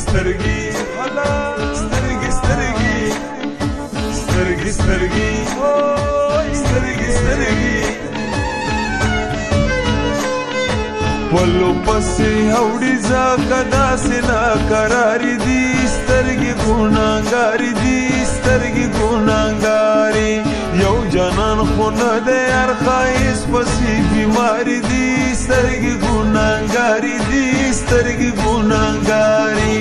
سترګي سترګي سترګي سترګي سترګي سترګي سترګي ولو پسې هوډي ځکه داسې ناقرارې دي سترګې ګناهګارې دي سترګې ګناهګارې یو جانان خو نه دی هر ښایست پسې بیمارې دي سترګې ګناهګارې دي سترګې ګناهګارې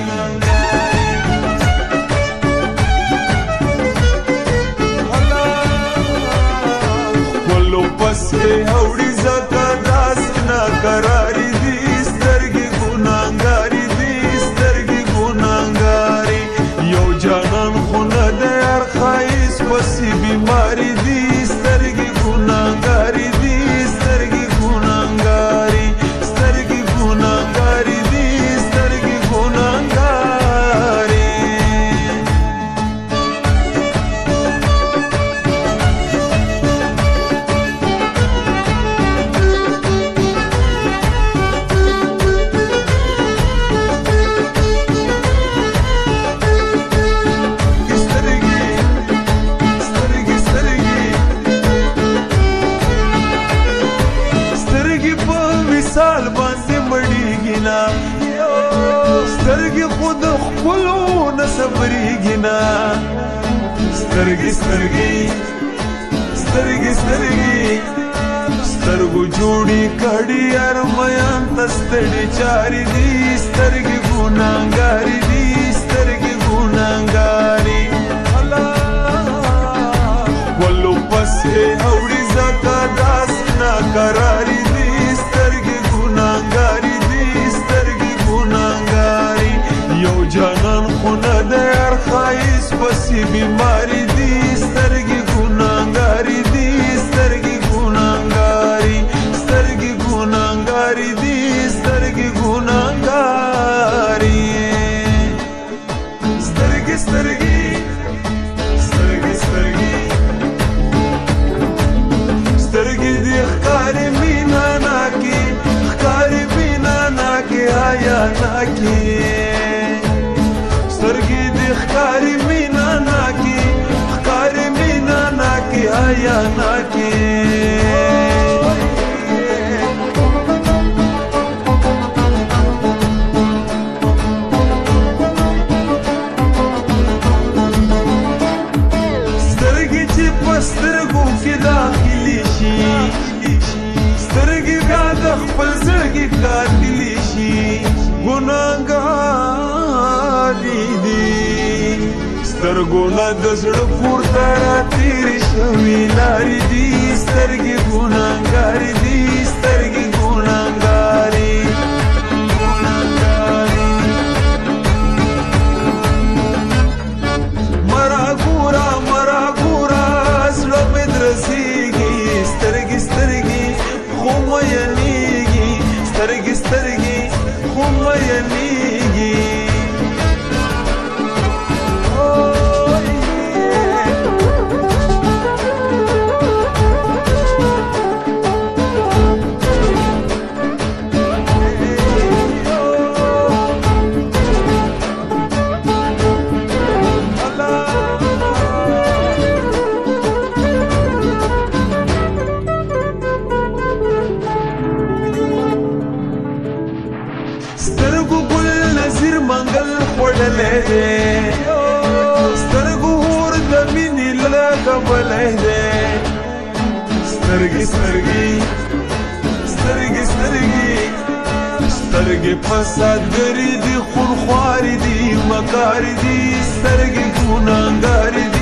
ولو پسې هوډي ځکه داسې ناقرارې دي سترګې ګناهګارې دي سترګې ګناهګارې یو جانان خو نه دی هر ښایست پسې بیمارې دي سترګې ګناهګارې دي سترګې ګناهګارې سترګې ګناهګارې دي سترګې ګناهګارې مثال باندې مړیږي نه سترګې خود خپلو نه صبرېږي نه سترګې سترګې سترګې سترګې سترګو جوړې کړي ارمیان ته ستړي چارې دي سترګې ګناهګارې دي سترګې ګناهګارې ولو پسې هوډي ځکه داسې ناقرارې دي ګناهګارې دي سترګې ګناهګارې یو جانان خو نه دی هر ښایست پسې بیمارې دي سترګې ګناهګارې دي سترګې ګناهګارې سترګې ګناهګارې دي سترګې ګناهګارې سترګې سترګې سترګې سترګې سترګې دې ښکارې مینه ناکې آیا ناکی سترګې دې ښکارې مینا ناکی ښکارې مینا ناکی آیا ناکی سترګې چې په سترګو کې داخلي شي سترګې بیا د خپل زړګي قاتلې شي ګناهګارې دي سترګو نه د زړه پورته راتېرې شوي لارې دي سترګې ګناهګارې دي سترګې ګناهګارې مرا ګوره مرا ګوره زړه مې درزېږي سترګې سترګې خو مینېږي سترګې سترګې خو مینېږي سترګو ګل نظیر منګل خوړلی دی سترګو اور د مینې لګولی دی سترګې سترګې سترګې سترګې سترګې فسادګرې دي خونخوارې دي مکارې دي سترګې ګناهګارې دي